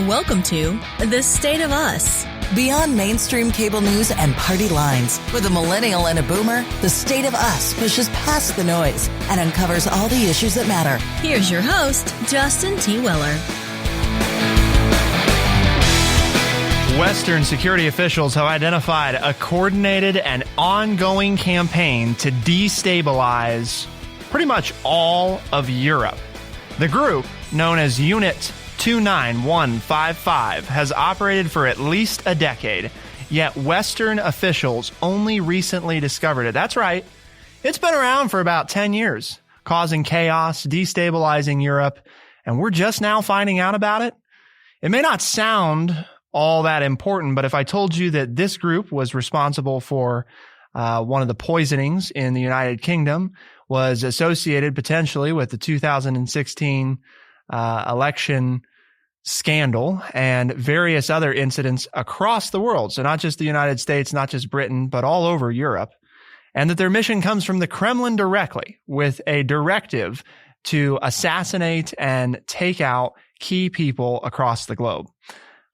Welcome to The State of Us. Beyond mainstream cable news and party lines, with a millennial and a boomer, The State of Us pushes past the noise and uncovers all the issues that matter. Here's your host, Justin T. Weller. Western security officials have identified a coordinated and ongoing campaign to destabilize pretty much all of Europe. The group, known as Unit 29155, has operated for at least a decade, yet Western officials only recently discovered it. That's right. It's been around for about 10 years, causing chaos, destabilizing Europe, and we're just now finding out about it. It may not sound all that important, but if I told you that this group was responsible for one of the poisonings in the United Kingdom, was associated potentially with the 2016 election scandal and various other incidents across the world. So not just the United States, not just Britain, but all over Europe. And that their mission comes from the Kremlin directly with a directive to assassinate and take out key people across the globe.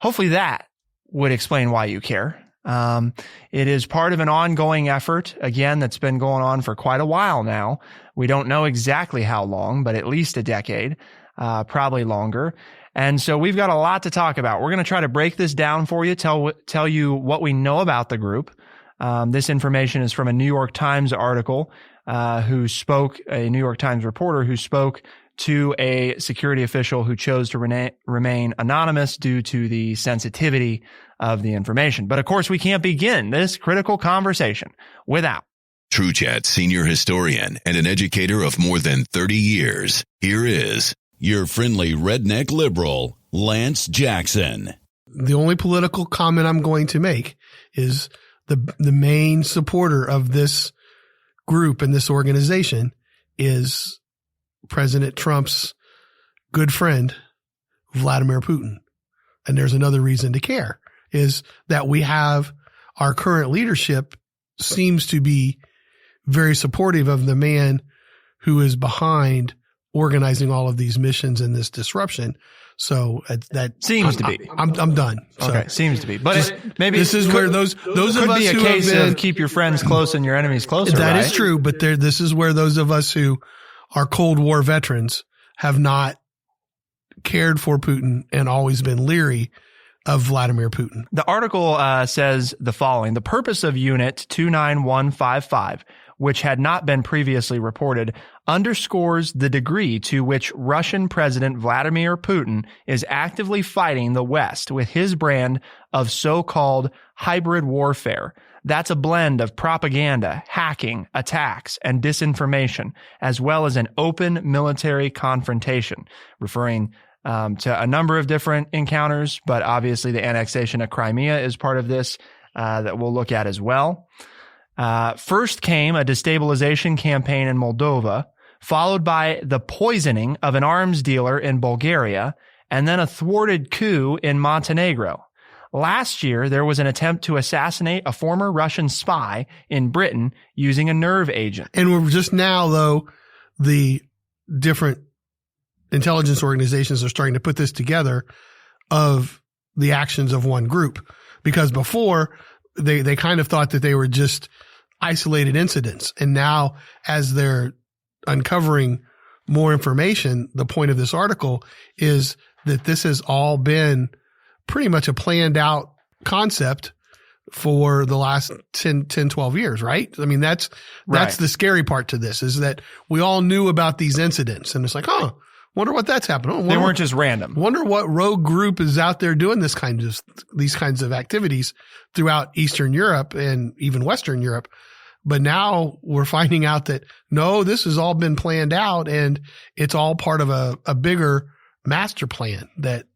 Hopefully that would explain why you care. It is part of an ongoing effort, again, that's been going on for quite a while now. We don't know exactly how long, but at least a decade, probably longer. And so we've got a lot to talk about. We're going to try to break this down for you, tell you what we know about the group. This information is from a New York Times article, a New York Times reporter who spoke to a security official who chose to remain anonymous due to the sensitivity of the information. But of course, we can't begin this critical conversation without TrueChat senior historian and an educator of more than 30 years. Here is your friendly redneck liberal, Lance Jackson. The only political comment I'm going to make is the main supporter of this group and this organization is President Trump's good friend, Vladimir Putin. And there's another reason to care, is that we have our current leadership seems to be very supportive of the man who is behind organizing all of these missions and this disruption. So that seems to be. I'm done. Okay, seems to be. But maybe this is where those of us could be a who case have been, of keep your friends close and your enemies closer. That right? is true, but this is where those of us who are Cold War veterans have not cared for Putin and always been leery of Vladimir Putin. The article says the following: the purpose of Unit 29155, which had not been previously reported, underscores the degree to which Russian President Vladimir Putin is actively fighting the West with his brand of so-called hybrid warfare. That's a blend of propaganda, hacking, attacks, and disinformation, as well as an open military confrontation, referring to a number of different encounters, but obviously the annexation of Crimea is part of this that we'll look at as well. First came a destabilization campaign in Moldova, followed by the poisoning of an arms dealer in Bulgaria, and then a thwarted coup in Montenegro. Last year, there was an attempt to assassinate a former Russian spy in Britain using a nerve agent. And we're just now, though, the different intelligence organizations are starting to put this together of the actions of one group. Because before, they kind of thought that they were just isolated incidents. And now, as they're uncovering more information, the point of this article is that this has all been pretty much a planned out concept for the last 10, 12 years, right? I mean, that's the scary part to this, is that we all knew about these incidents and it's like, wonder what that's happening. They weren't just random. Wonder what rogue group is out there doing these kinds of activities throughout Eastern Europe and even Western Europe. But now we're finding out that no, this has all been planned out and it's all part of a bigger master plan that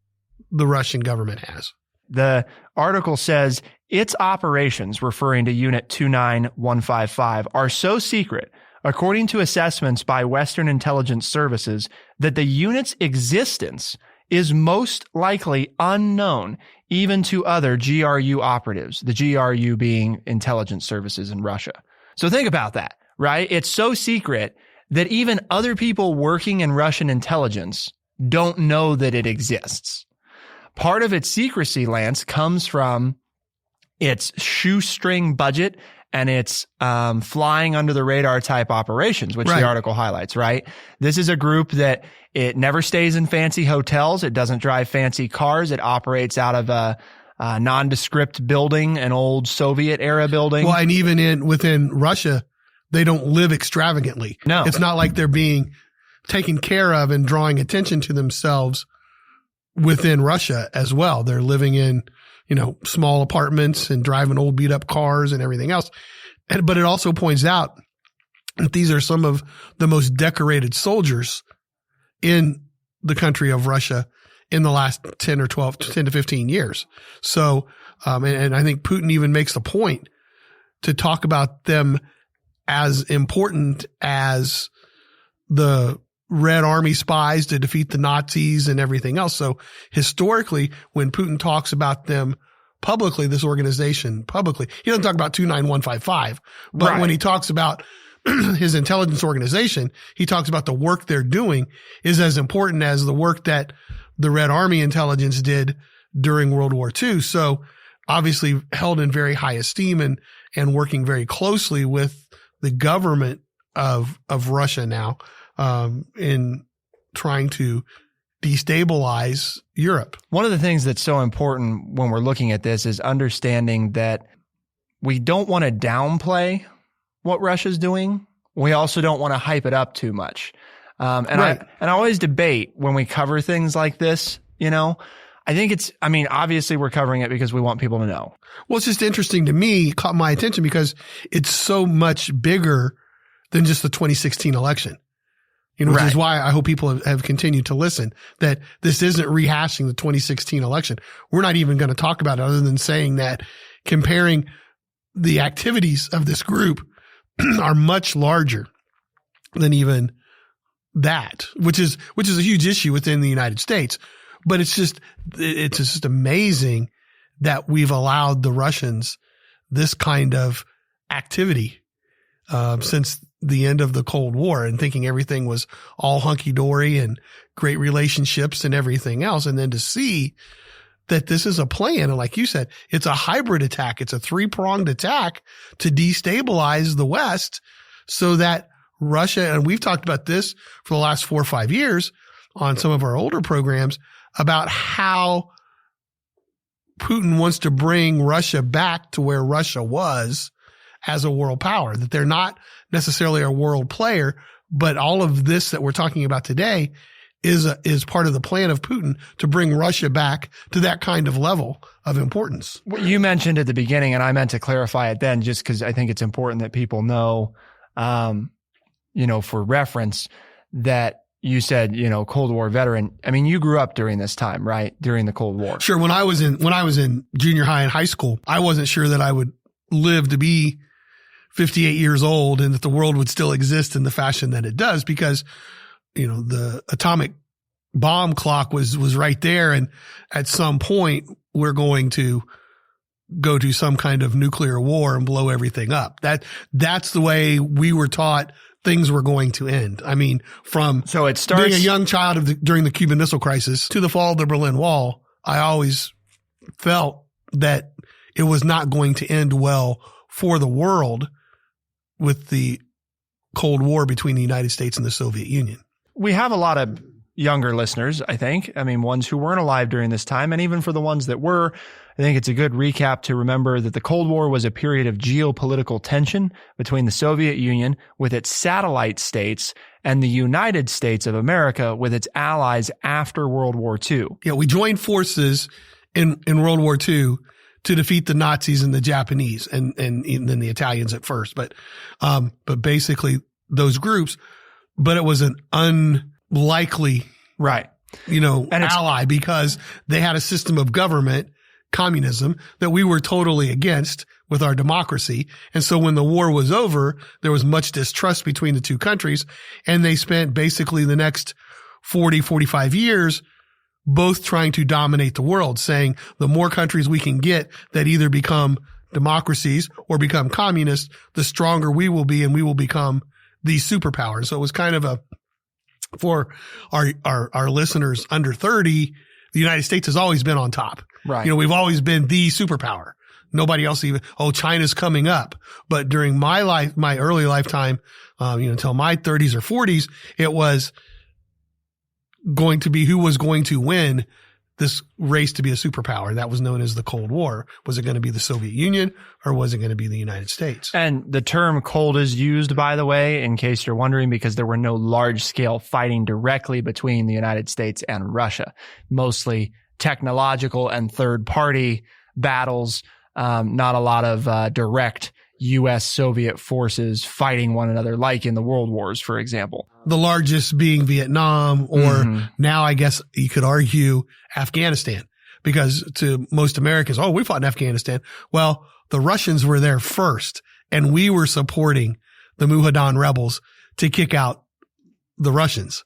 the Russian government has. The article says its operations, referring to Unit 29155, are so secret, according to assessments by Western intelligence services, that the unit's existence is most likely unknown even to other GRU operatives, the GRU being intelligence services in Russia. So think about that, right? It's so secret that even other people working in Russian intelligence don't know that it exists. part of its secrecy, Lance, comes from its shoestring budget and its flying under the radar type operations, which the article highlights, right? This is a group that it never stays in fancy hotels. It doesn't drive fancy cars. It operates out of a nondescript building, an old Soviet era building. Well, and even within Russia, they don't live extravagantly. No. It's not like they're being taken care of and drawing attention to themselves within Russia as well. They're living in, small apartments and driving old beat up cars and everything else. But it also points out that these are some of the most decorated soldiers in the country of Russia in the last 10 to 15 years. So, and I think Putin even makes a point to talk about them as important as the Red Army spies to defeat the Nazis and everything else. So historically, when Putin talks about them publicly, this organization publicly, he doesn't talk about 29155, but when he talks about his intelligence organization, he talks about the work they're doing is as important as the work that the Red Army intelligence did during World War II. So obviously held in very high esteem and working very closely with the government of Russia now, in trying to destabilize Europe. One of the things that's so important when we're looking at this is understanding that we don't want to downplay what Russia's doing. We also don't want to hype it up too much. I always debate when we cover things like this, I think obviously we're covering it because we want people to know. Well, it's just interesting to me, caught my attention because it's so much bigger than just the 2016 election. Which is why I hope people have continued to listen, that this isn't rehashing the 2016 election. We're not even going to talk about it other than saying that comparing the activities of this group are much larger than even that, which is a huge issue within the United States. But it's just amazing that we've allowed the Russians this kind of activity, since the end of the Cold War, and thinking everything was all hunky dory and great relationships and everything else. And then to see that this is a plan. And like you said, it's a hybrid attack. It's a 3-pronged attack to destabilize the West so that Russia, and we've talked about this for the last 4 or 5 years on some of our older programs about how Putin wants to bring Russia back to where Russia was as a world power, that they're not necessarily a world player, but all of this that we're talking about today is part of the plan of Putin to bring Russia back to that kind of level of importance. You mentioned at the beginning, and I meant to clarify it then just because I think it's important that people know, for reference, that you said, Cold War veteran. I mean, you grew up during this time, right? During the Cold War. Sure. When I was in junior high and high school, I wasn't sure that I would live to be 58 years old and that the world would still exist in the fashion that it does, because, the atomic bomb clock was right there. And at some point we're going to go to some kind of nuclear war and blow everything up. That's the way we were taught things were going to end. I mean, from being a young child during the Cuban Missile Crisis to the fall of the Berlin Wall, I always felt that it was not going to end well for the world with the Cold War between the United States and the Soviet Union. We have a lot of younger listeners, I think. I mean, ones who weren't alive during this time. And even for the ones that were, I think it's a good recap to remember that the Cold War was a period of geopolitical tension between the Soviet Union with its satellite states and the United States of America with its allies after World War II. Yeah, we joined forces in World War II to defeat the Nazis and the Japanese and then the Italians at first. But basically those groups, but it was an unlikely, ally, because they had a system of government, communism, that we were totally against with our democracy. And so when the war was over, there was much distrust between the two countries, and they spent basically the next 40, 45 years both trying to dominate the world, saying the more countries we can get that either become democracies or become communist, the stronger we will be and we will become the superpower. So it was kind of for our listeners under 30, the United States has always been on top. Right. We've always been the superpower. Nobody else even, China's coming up. But during my early lifetime, until my 30s or 40s, it was going to be who was going to win this race to be a superpower. That was known as the Cold War. Was it going to be the Soviet Union or was it going to be the United States? And the term cold is used, by the way, in case you're wondering, because there were no large scale fighting directly between the United States and Russia, mostly technological and third party battles. Not a lot of direct U.S. Soviet forces fighting one another, like in the World Wars, for example. The largest being Vietnam, or now I guess you could argue Afghanistan, because to most Americans, we fought in Afghanistan. Well, the Russians were there first, and we were supporting the Mujahideen rebels to kick out the Russians.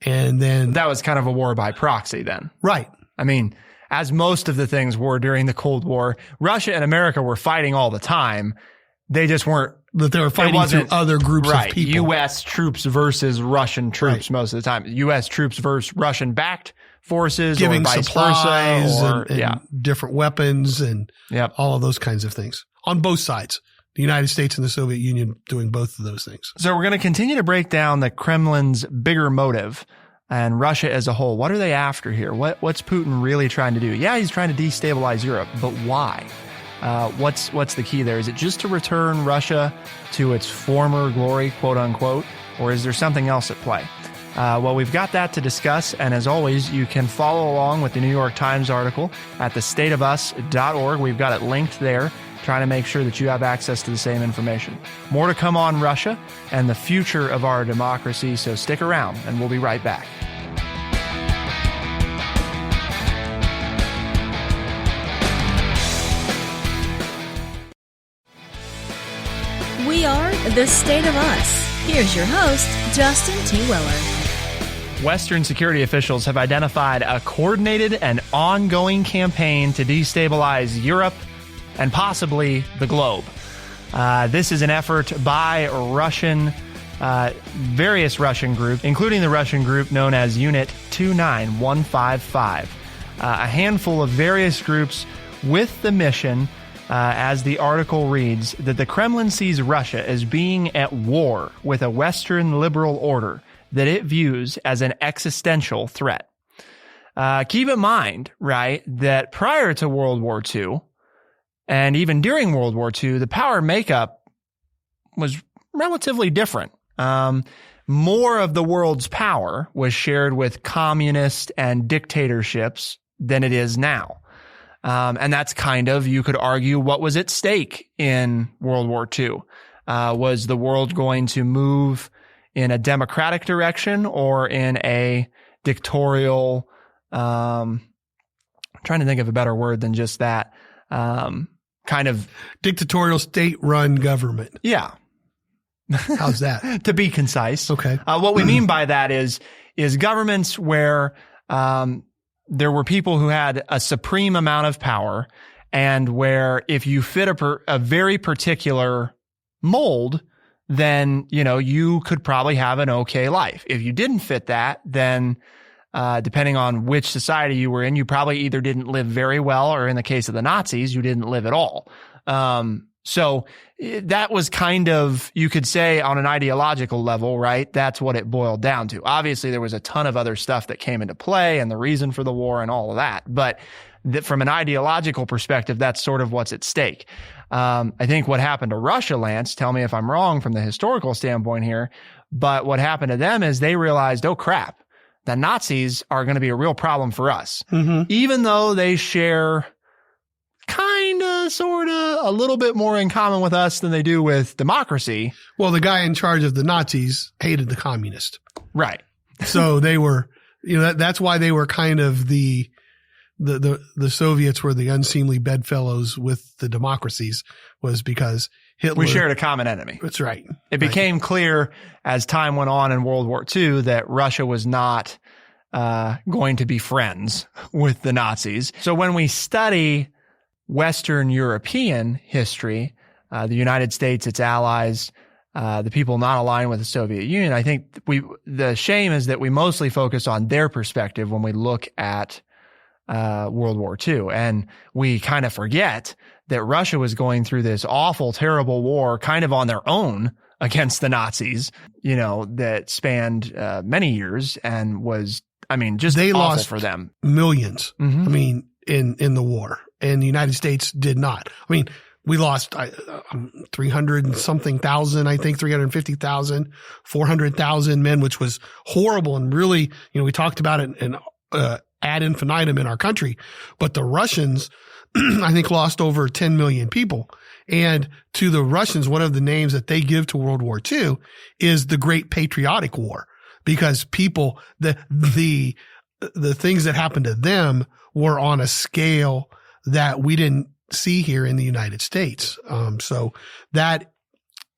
And then that was kind of a war by proxy then. Right. I mean, as most of the things were during the Cold War, Russia and America were fighting all the time. They just weren't. That they were fighting through other groups of people. U.S. troops versus Russian troops most of the time. U.S. troops versus Russian-backed forces, giving or vice supplies versa, and different weapons and all of those kinds of things on both sides. The United States and the Soviet Union doing both of those things. So we're going to continue to break down the Kremlin's bigger motive and Russia as a whole. What are they after here? What's Putin really trying to do? Yeah, he's trying to destabilize Europe, but why? What's the key there? Is it just to return Russia to its former glory, quote unquote, or is there something else at play? Well, we've got that to discuss, and as always, you can follow along with the New York Times article at thestateofus.org. We've got it linked there, trying to make sure that you have access to the same information. More to come on Russia and the future of our democracy, so stick around, and we'll be right back. We are The State of Us. Here's your host, Justin T. Weller. Western security officials have identified a coordinated and ongoing campaign to destabilize Europe and possibly the globe. This is an effort by various Russian groups, including the Russian group known as Unit 29155. A handful of various groups with the mission, as the article reads, that the Kremlin sees Russia as being at war with a Western liberal order that it views as an existential threat. Keep in mind, right, that prior to World War II, and even during World War II, the power makeup was relatively different. More of the world's power was shared with communist and dictatorships than it is now. And that's kind of, you could argue, what was at stake in World War II. Was the world going to move in a democratic direction or in a dictatorial, trying to think of a better word than just that, kind of dictatorial state-run government. Yeah. How's that? To be concise. Okay. What we mean by that is governments where, there were people who had a supreme amount of power, and where if you fit a very particular mold, then, you could probably have an okay life. If you didn't fit that, then, depending on which society you were in, you probably either didn't live very well, or in the case of the Nazis, you didn't live at all. So that was kind of, you could say, on an ideological level, right? That's what it boiled down to. Obviously, there was a ton of other stuff that came into play and the reason for the war and all of that. But from an ideological perspective, that's sort of what's at stake. I think what happened to Russia, Lance, tell me if I'm wrong from the historical standpoint here, but what happened to them is they realized, oh crap, the Nazis are going to be a real problem for us. Mm-hmm. Even though they share sort of a little bit more in common with us than they do with democracy. Well, the guy in charge of the Nazis hated the communists. Right. So they were, that's why they were kind of the Soviets were the unseemly bedfellows with the democracies, was because Hitler. We shared a common enemy. That's right. It became clear as time went on in World War II that Russia was not going to be friends with the Nazis. So when we study Western European history, the United States, its allies, the people not aligned with the Soviet Union, I think the shame is that we mostly focus on their perspective when we look at World War II. And we kind of forget that Russia was going through this awful, terrible war kind of on their own against the Nazis, that spanned many years and was, just they awful lost for them. Millions. Mm-hmm. In the war, and the United States did not. We lost 300 and something thousand, I think 350,000, 400,000 men, which was horrible. And really, we talked about it and ad infinitum in our country, but the Russians, I think, lost over 10 million people. And to the Russians, one of the names that they give to World War II is the Great Patriotic War, because people, the things that happened to them were on a scale that we didn't see here in the United States. So that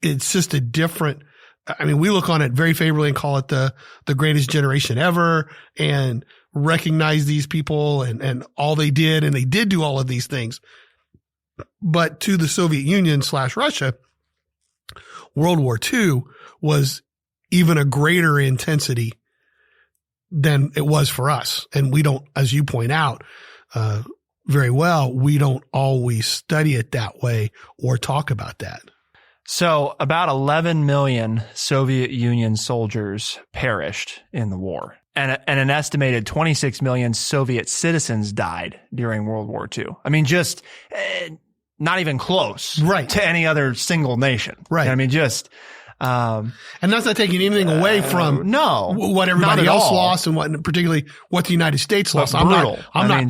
it's just a different, we look on it very favorably and call it the greatest generation ever and recognize these people and all they did. And they did do all of these things. But to the Soviet Union / Russia, World War II was even a greater intensity than it was for us. And we don't, as you point out, very well, we don't always study it that way or talk about that. So about 11 million Soviet Union soldiers perished in the war, and an estimated 26 million Soviet citizens died during World War II. Just not even close to any other single nation. Right. And that's not taking anything away from what everybody else lost and particularly what the United States lost. I'm not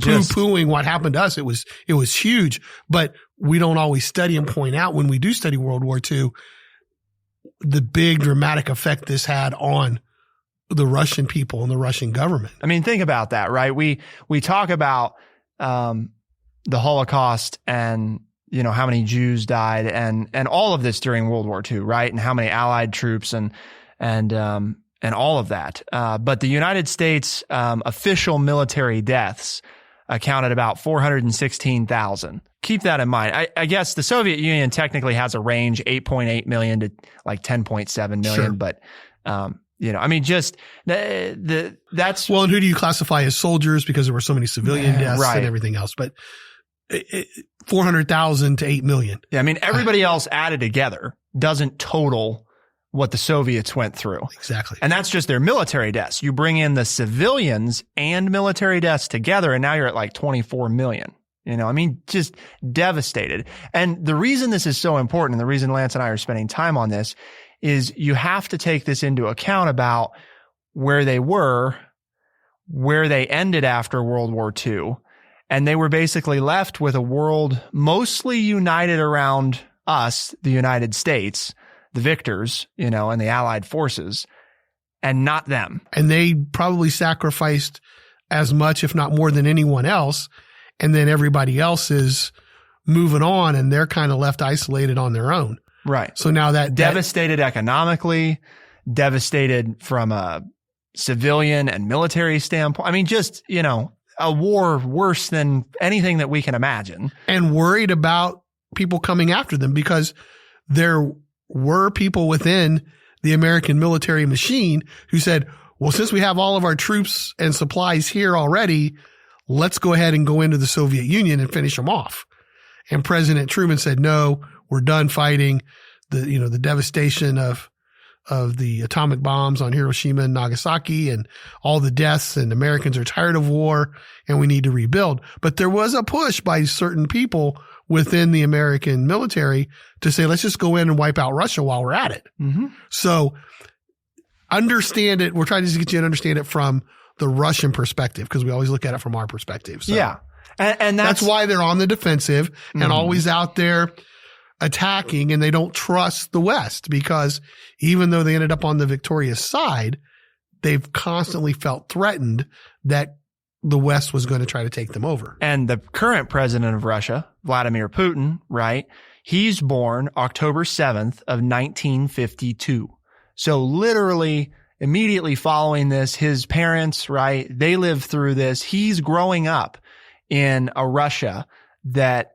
poo-pooing what happened to us. It was huge, but we don't always study and point out when we do study World War II, the big dramatic effect this had on the Russian people and the Russian government. Think about that, right? We talk about, the Holocaust and, how many Jews died and all of this during World War II, right? And how many Allied troops and all of that. But the United States, official military deaths accounted about 416,000. Keep that in mind. I guess the Soviet Union technically has a range, 8.8 million to like 10.7 million, sure. But, that's. Well, and who do you classify as soldiers? Because there were so many civilian deaths and everything else, but 400,000 to 8 million. Yeah. Everybody else added together doesn't total what the Soviets went through. Exactly. And that's just their military deaths. You bring in the civilians and military deaths together, and now you're at like 24 million. Just devastated. And the reason this is so important, and the reason Lance and I are spending time on this, is you have to take this into account about where they were, where they ended after World War II. And they were basically left with a world mostly united around us, the United States, the victors, and the Allied forces, and not them. And they probably sacrificed as much, if not more than anyone else. And then everybody else is moving on and they're kind of left isolated on their own. Right. So now that devastated economically, devastated from a civilian and military standpoint. A war worse than anything that we can imagine. And worried about people coming after them, because there were people within the American military machine who said, well, since we have all of our troops and supplies here already, let's go ahead and go into the Soviet Union and finish them off. And President Truman said, no, we're done fighting. The devastation of the atomic bombs on Hiroshima and Nagasaki and all the deaths, and Americans are tired of war and we need to rebuild. But there was a push by certain people within the American military to say, let's just go in and wipe out Russia while we're at it. Mm-hmm. So understand it. We're trying to get you to understand it from the Russian perspective, because we always look at it from our perspective. So yeah. And that's why they're on the defensive and always out there attacking, and they don't trust the West, because even though they ended up on the victorious side, they've constantly felt threatened that the West was going to try to take them over. And the current president of Russia, Vladimir Putin, right? He's born October 7th of 1952. So literally immediately following this, his parents, right? They lived through this. He's growing up in a Russia that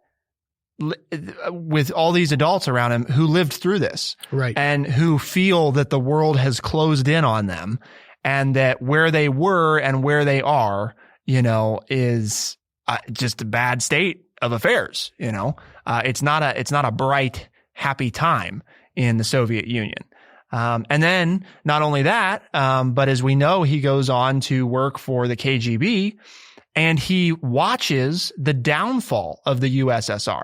with all these adults around him who lived through this, right? And who feel that the world has closed in on them, and that where they were and where they are, is just a bad state of affairs. It's not a bright, happy time in the Soviet Union. And then not only that, but as we know, he goes on to work for the KGB, and he watches the downfall of the USSR,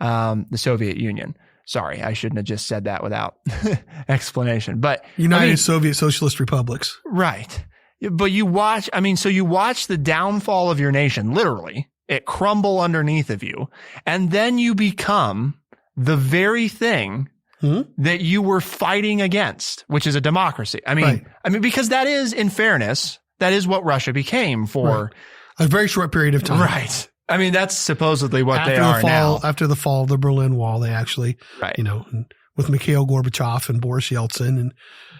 the Soviet Union. Sorry, I shouldn't have just said that without explanation. But United Soviet Socialist Republics. Right. But you watch the downfall of your nation, literally, it crumble underneath of you, and then you become the very thing that you were fighting against, which is a democracy. Because that is, in fairness, that is what Russia became for a very short period of time. Right. That's supposedly what they are now. After the fall of the Berlin Wall, they actually, with Mikhail Gorbachev and Boris Yeltsin and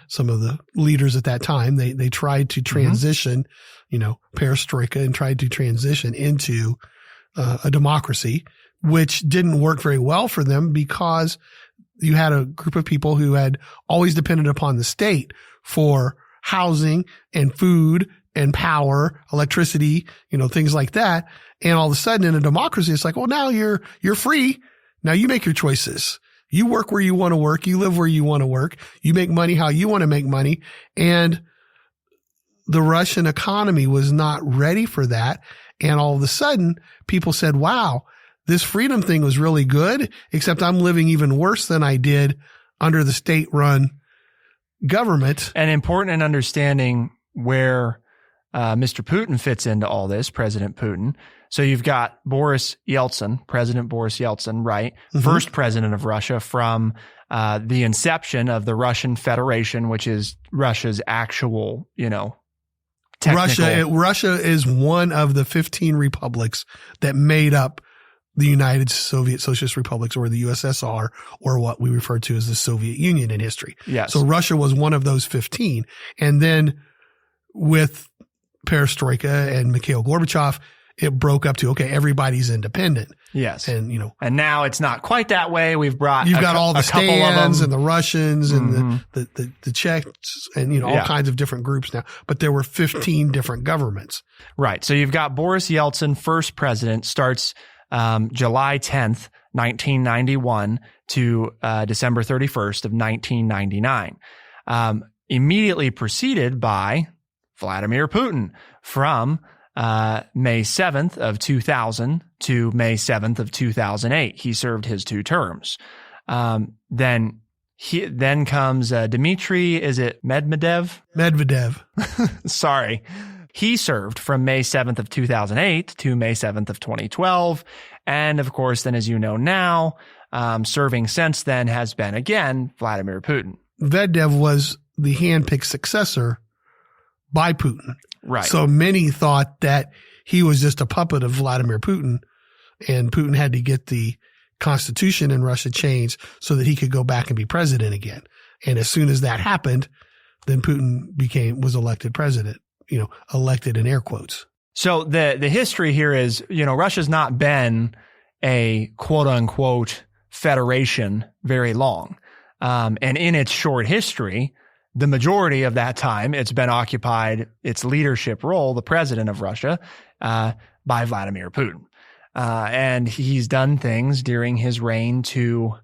some of the leaders at that time, they tried to transition, perestroika, and tried to transition into a democracy, which didn't work very well for them because you had a group of people who had always depended upon the state for housing and food and power, electricity, things like that. And all of a sudden in a democracy, it's like, well, now you're free. Now you make your choices. You work where you want to work. You live where you want to work. You make money how you want to make money. And the Russian economy was not ready for that. And all of a sudden people said, wow, this freedom thing was really good, except I'm living even worse than I did under the state-run government. And important in understanding where Mr. Putin fits into all this, President Putin. So you've got Boris Yeltsin, President Boris Yeltsin, right? First president of Russia from the inception of the Russian Federation, which is Russia's actual, technical. Russia is one of the 15 republics that made up the United Soviet Socialist Republics, or the USSR, or what we refer to as the Soviet Union in history. Yes. So Russia was one of those 15. And then with perestroika and Mikhail Gorbachev, it broke up to, okay, everybody's independent. Yes. And, and now it's not quite that way. You've got all the Stans and the Russians and the Czechs and, all kinds of different groups now, but there were 15 different governments. Right. So you've got Boris Yeltsin, first president, starts July 10th, 1991 to December 31st of 1999. Immediately preceded by Vladimir Putin from May 7th of 2000 to May 7th of 2008. He served his 2 terms. Then comes Dmitry, is it Medvedev? Medvedev. Sorry. He served from May 7th of 2008 to May 7th of 2012. And of course, then as you know now, serving since then has been again Vladimir Putin. Medvedev was the handpicked successor by Putin. Right. So many thought that he was just a puppet of Vladimir Putin, and Putin had to get the constitution in Russia changed so that he could go back and be president again. And as soon as that happened, then Putin was elected president, elected in air quotes. So the history here is, Russia's not been a quote unquote federation very long. And in its short history, the majority of that time, it's been occupied, its leadership role, the president of Russia, by Vladimir Putin. And he's done things during his reign to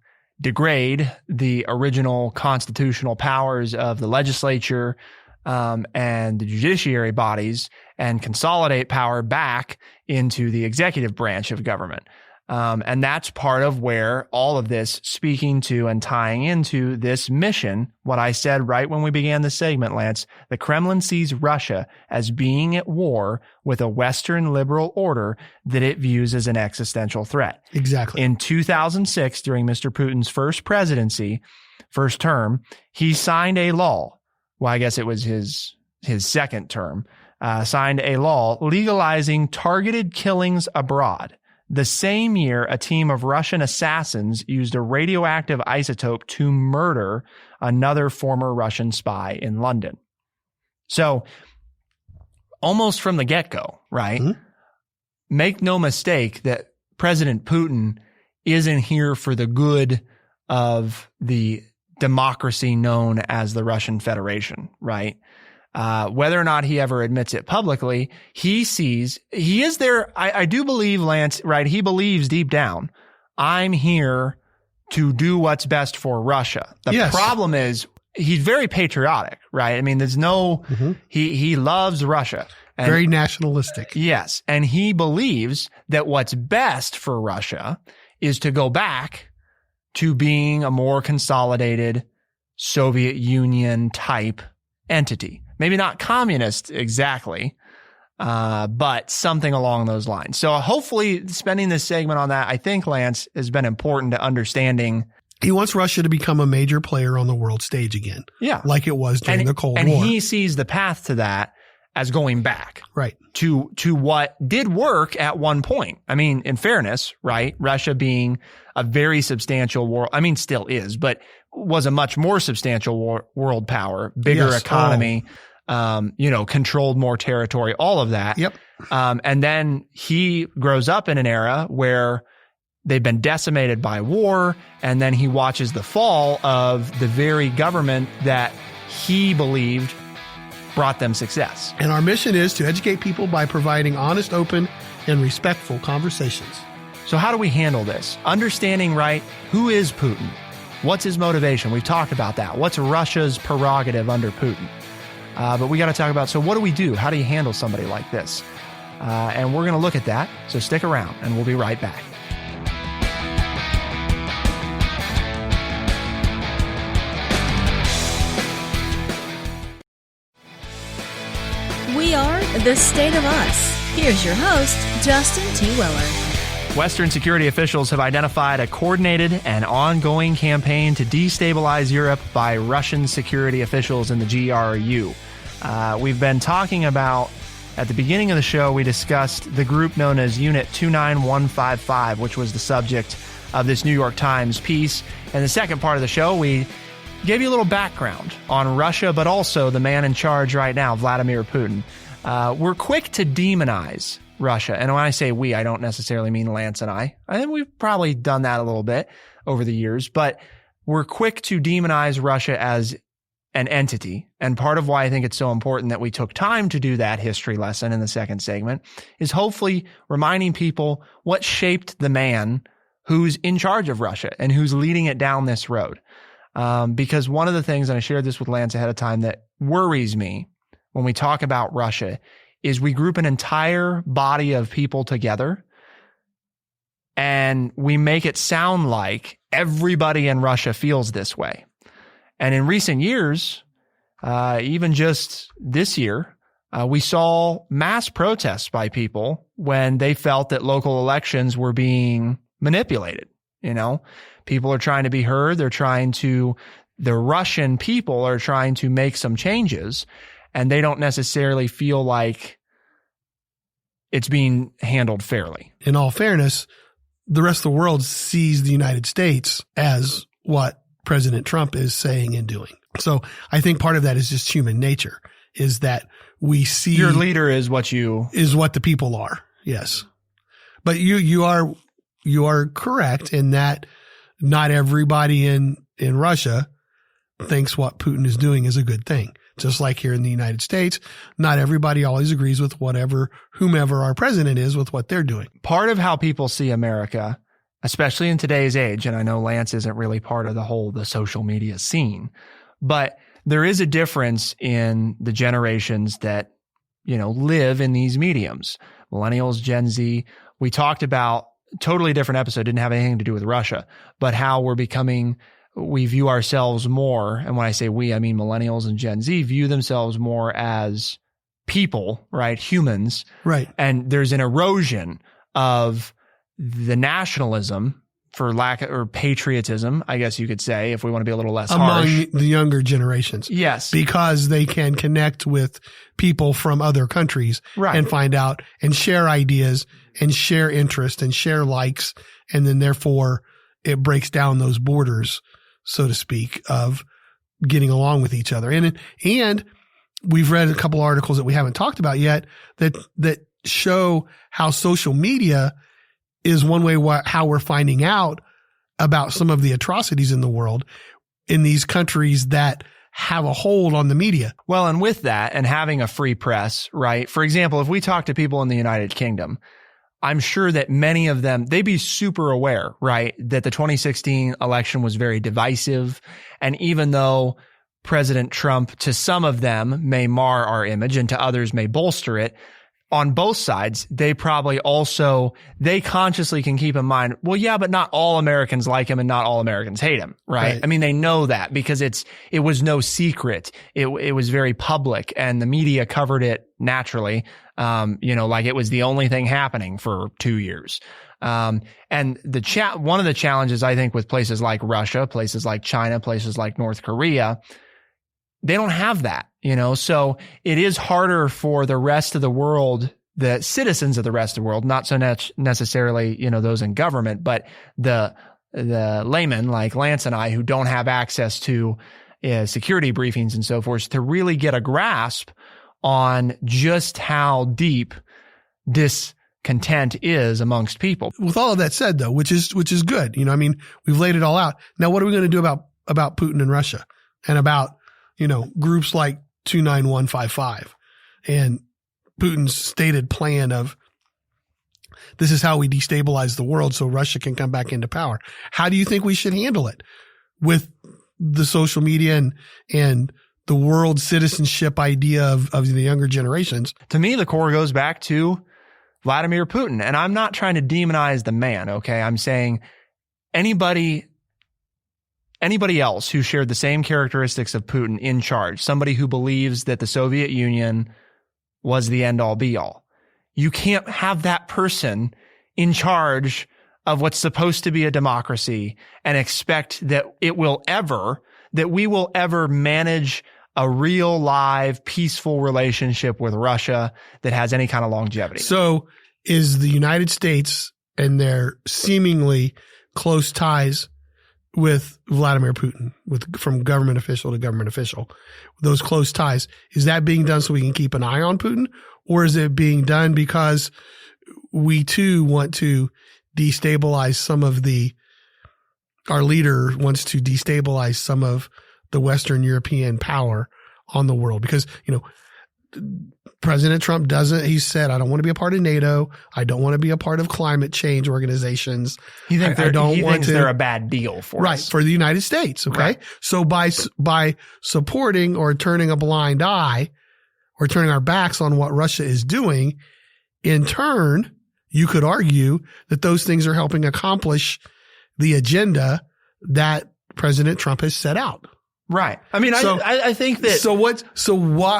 degrade the original constitutional powers of the legislature and the judiciary bodies and consolidate power back into the executive branch of government. And that's part of where all of this speaking to and tying into this mission, what I said right when we began the segment, Lance, the Kremlin sees Russia as being at war with a Western liberal order that it views as an existential threat. Exactly. In 2006, during Mr. Putin's first term, he signed a law. Well, I guess it was his second term, signed a law legalizing targeted killings abroad. The same year, a team of Russian assassins used a radioactive isotope to murder another former Russian spy in London. So almost from the get-go, right? Mm-hmm. Make no mistake that President Putin isn't here for the good of the democracy known as the Russian Federation, right? whether or not he ever admits it publicly, he is there. I do believe, Lance, right? He believes deep down, I'm here to do what's best for Russia. The problem is he's very patriotic, right? I mean, there's no, he loves Russia. And, very nationalistic. Yes. And he believes that what's best for Russia is to go back to being a more consolidated Soviet Union type entity. Maybe not communist exactly, but something along those lines. So hopefully spending this segment on that, I think, Lance, has been important to understanding. He wants Russia to become a major player on the world stage again. Yeah. Like it was during the Cold War. And he sees the path to that as going back. Right. To what did work at one point. I mean, in fairness, right? Russia being a very substantial world, I mean, still is, but was a much more substantial world power, bigger economy, controlled more territory, all of that. Yep. And then he grows up in an era where they've been decimated by war. And then he watches the fall of the very government that he believed brought them success. And our mission is to educate people by providing honest, open, and respectful conversations. So how do we handle this? Understanding, right, who is Putin? What's his motivation? We've talked about that. What's Russia's prerogative under Putin? But we got to talk about, so what do we do? How do you handle somebody like this? And we're going to look at that. So stick around and we'll be right back. We are the State of Us. Here's your host, Justin T. Weller. Western security officials have identified a coordinated and ongoing campaign to destabilize Europe by Russian security officials in the GRU. We've been talking about, at the beginning of the show, we discussed the group known as Unit 29155, which was the subject of this New York Times piece. In the second part of the show, we gave you a little background on Russia, but also the man in charge right now, Vladimir Putin. We're quick to demonize Russia. And when I say we, I don't necessarily mean Lance and I. I think we've probably done that a little bit over the years, but we're quick to demonize Russia as an entity. And part of why I think it's so important that we took time to do that history lesson in the second segment is hopefully reminding people what shaped the man who's in charge of Russia and who's leading it down this road. Because one of the things, and I shared this with Lance ahead of time, that worries me when we talk about Russia is we group an entire body of people together and we make it sound like everybody in Russia feels this way. And in recent years, even just this year, we saw mass protests by people when they felt that local elections were being manipulated. People are trying to be heard. The Russian people are trying to make some changes, and they don't necessarily feel like it's being handled fairly. In all fairness, the rest of the world sees the United States as what President Trump is saying and doing. So I think part of that is just human nature, is that we see your leader is what the people are. Yes. But you are correct in that not everybody in Russia thinks what Putin is doing is a good thing. Just like here in the United States, not everybody always agrees with whomever our president is with what they're doing. Part of how people see America, especially in today's age, and I know Lance isn't really part of the social media scene, but there is a difference in the generations that, live in these mediums. Millennials, Gen Z. We talked about totally different episode, didn't have anything to do with Russia, but how we view ourselves more, and when I say we, I mean millennials and Gen Z view themselves more as people, right? Humans. Right. And there's an erosion of the nationalism or patriotism, I guess you could say, if we want to be a little less harsh. Among the younger generations. Yes. Because they can connect with people from other countries and find out and share ideas and share interest and share likes. And then therefore it breaks down those borders, so to speak, of getting along with each other. And we've read a couple articles that we haven't talked about yet that show how social media is one way how we're finding out about some of the atrocities in the world in these countries that have a hold on the media. Well, and with that and having a free press, right? For example, if we talk to people in the United Kingdom, I'm sure that many of them, they'd be super aware, right, that the 2016 election was very divisive. And even though President Trump, to some of them, may mar our image and to others may bolster it, on both sides, they probably also, they consciously can keep in mind, well, yeah, but not all Americans like him and not all Americans hate him, right? I mean, they know that because it was no secret. It was very public and the media covered it naturally. Like it was the only thing happening for 2 years. And one of the challenges I think with places like Russia, places like China, places like North Korea, they don't have that, so it is harder for the rest of the world, the citizens of the rest of the world, not so necessarily, those in government, but the laymen like Lance and I who don't have access to security briefings and so forth to really get a grasp on just how deep discontent is amongst people. With all of that said, though, which is good, we've laid it all out. Now, what are we going to do about Putin and Russia and about groups like 29155 and Putin's stated plan of this is how we destabilize the world so Russia can come back into power? How do you think we should handle it with the social media and the world citizenship idea of the younger generations? To me, the core goes back to Vladimir Putin. And I'm not trying to demonize the man, okay? I'm saying anybody else who shared the same characteristics of Putin in charge, somebody who believes that the Soviet Union was the end-all be-all. You can't have that person in charge of what's supposed to be a democracy and expect that we will ever manage a real, live, peaceful relationship with Russia that has any kind of longevity. So is the United States and their seemingly close ties with Vladimir Putin, from government official to government official, those close ties, is that being done so we can keep an eye on Putin? Or is it being done because we too want to destabilize our leader wants to destabilize some of the Western European power on the world? Because, President Trump he said, I don't want to be a part of NATO. I don't want to be a part of climate change organizations. He thinks they're a bad deal for us. Right, for the United States, okay? Right. So by supporting or turning a blind eye or turning our backs on what Russia is doing, in turn, you could argue that those things are helping accomplish the agenda that President Trump has set out. Right. I mean, I think that.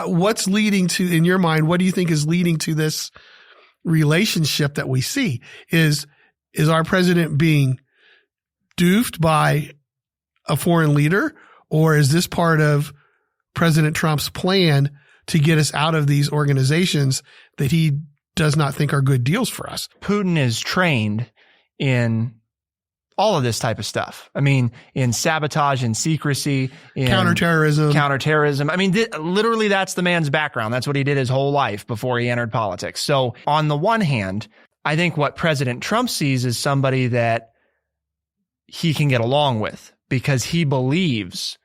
What's leading to, in your mind, what do you think is leading to this relationship that we see? Is our president being doofed by a foreign leader, or is this part of President Trump's plan to get us out of these organizations that he does not think are good deals for us? Putin is trained in all of this type of stuff. I mean, in sabotage and secrecy, in counterterrorism. I mean, literally that's the man's background. That's what he did his whole life before he entered politics. So on the one hand, I think what President Trump sees is somebody that he can get along with because he believes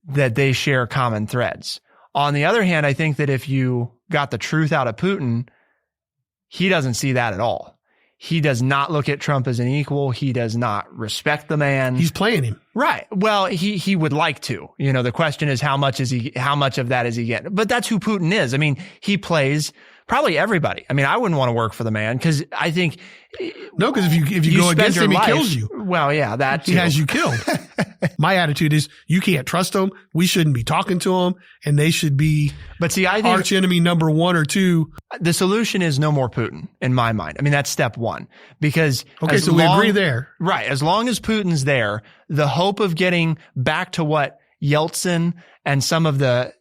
that they share common threads. On the other hand, I think that if you got the truth out of Putin, he doesn't see that at all. He does not look at Trump as an equal. He does not respect the man. He's playing him. Right. Well, he would like to. The question is how much of that is he getting? But that's who Putin is. I mean, he plays probably everybody. I mean, I wouldn't want to work for the man because I think because if you go against him, he kills you. Well, yeah, that too. He has you killed. My attitude is you can't trust him. We shouldn't be talking to him, and they should be. But see, I think arch enemy number 1 or 2. The solution is no more Putin, in my mind. I mean, that's step 1 because we agree there, right? As long as Putin's there, the hope of getting back to what Yeltsin and some of the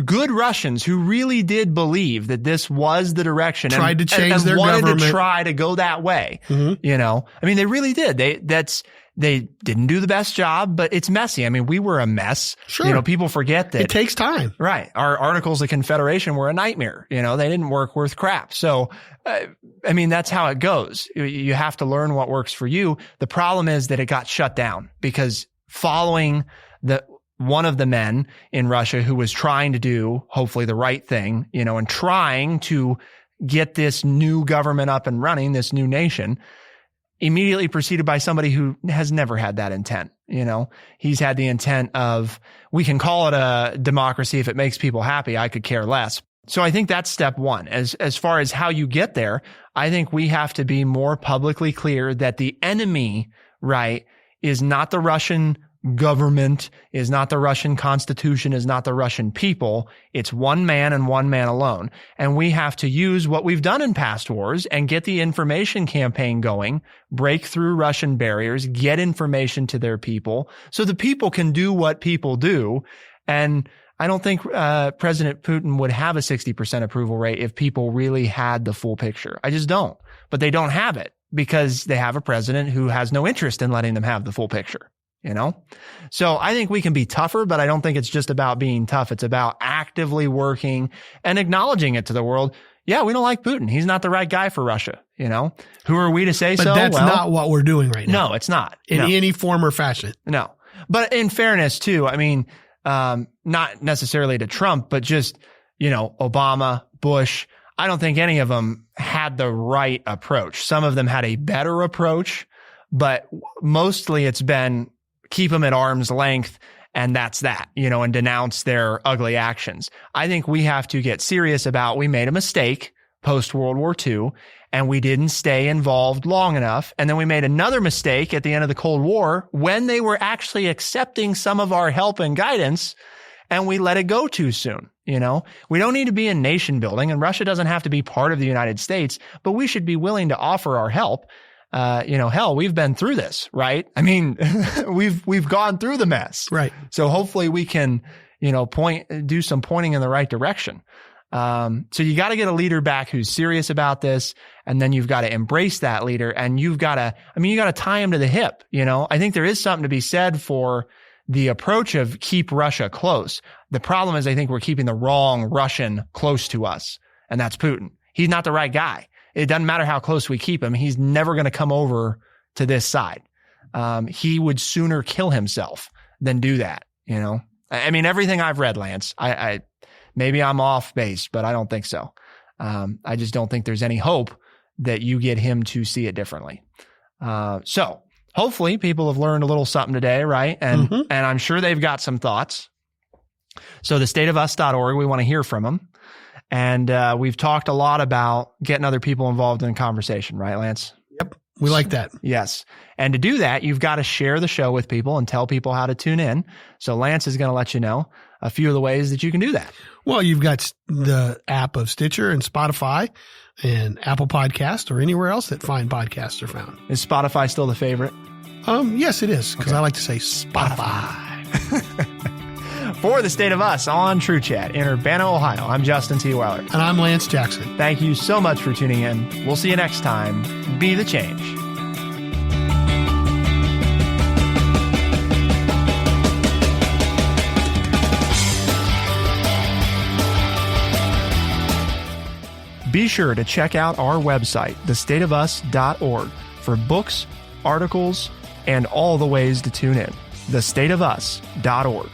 good Russians who really did believe that this was the direction tried to change their wanted government, to try to go that way. Mm-hmm. I mean, they really did. They didn't do the best job, but it's messy. I mean, we were a mess. Sure. People forget that it takes time. Right. Our Articles of Confederation were a nightmare. They didn't work worth crap. So, I mean, that's how it goes. You have to learn what works for you. The problem is that it got shut down because following one of the men in Russia who was trying to do, hopefully, the right thing, and trying to get this new government up and running, this new nation, immediately preceded by somebody who has never had that intent. He's had the intent of, we can call it a democracy if it makes people happy. I could care less. So I think that's step one. As far as how you get there, I think we have to be more publicly clear that the enemy, right, is not the Russian government, is not the Russian constitution, is not the Russian people. It's one man and one man alone. And we have to use what we've done in past wars and get the information campaign going, break through Russian barriers, get information to their people so the people can do what people do. And I don't think President Putin would have a 60% approval rate if people really had the full picture. I just don't. But they don't have it because they have a president who has no interest in letting them have the full picture. So I think we can be tougher, but I don't think it's just about being tough. It's about actively working and acknowledging it to the world. Yeah, we don't like Putin. He's not the right guy for Russia. Who are we to say so? But that's not what we're doing right now. No, it's not. In any form or fashion. No. But in fairness too, I mean, not necessarily to Trump, but just, Obama, Bush, I don't think any of them had the right approach. Some of them had a better approach, but mostly it's been keep them at arm's length, and that's that, and denounce their ugly actions. I think we have to get serious about, we made a mistake post-World War II, and we didn't stay involved long enough. And then we made another mistake at the end of the Cold War when they were actually accepting some of our help and guidance, and we let it go too soon. We don't need to be in nation building, and Russia doesn't have to be part of the United States, but we should be willing to offer our help. Hell, we've been through this, right? I mean, we've gone through the mess. Right. So hopefully we can, do some pointing in the right direction. So you got to get a leader back who's serious about this. And then you've got to embrace that leader, and you got to tie him to the hip. I think there is something to be said for the approach of keep Russia close. The problem is I think we're keeping the wrong Russian close to us, and that's Putin. He's not the right guy. It doesn't matter how close we keep him. He's never going to come over to this side. He would sooner kill himself than do that. I mean, everything I've read, Lance, I maybe I'm off base, but I don't think so. I just don't think there's any hope that you get him to see it differently. So hopefully people have learned a little something today, right? And I'm sure they've got some thoughts. So the stateofus.org, we want to hear from them. And we've talked a lot about getting other people involved in the conversation, right, Lance? Yep. We like that. Yes. And to do that, you've got to share the show with people and tell people how to tune in. So Lance is going to let you know a few of the ways that you can do that. Well, you've got the app of Stitcher and Spotify and Apple Podcast or anywhere else that fine podcasts are found. Is Spotify still the favorite? Yes, it is, because I like to say Spotify. For the State of Us on TrueChat in Urbana, Ohio, I'm Justin T. Weller. And I'm Lance Jackson. Thank you so much for tuning in. We'll see you next time. Be the change. Be sure to check out our website, thestateofus.org, for books, articles, and all the ways to tune in. thestateofus.org.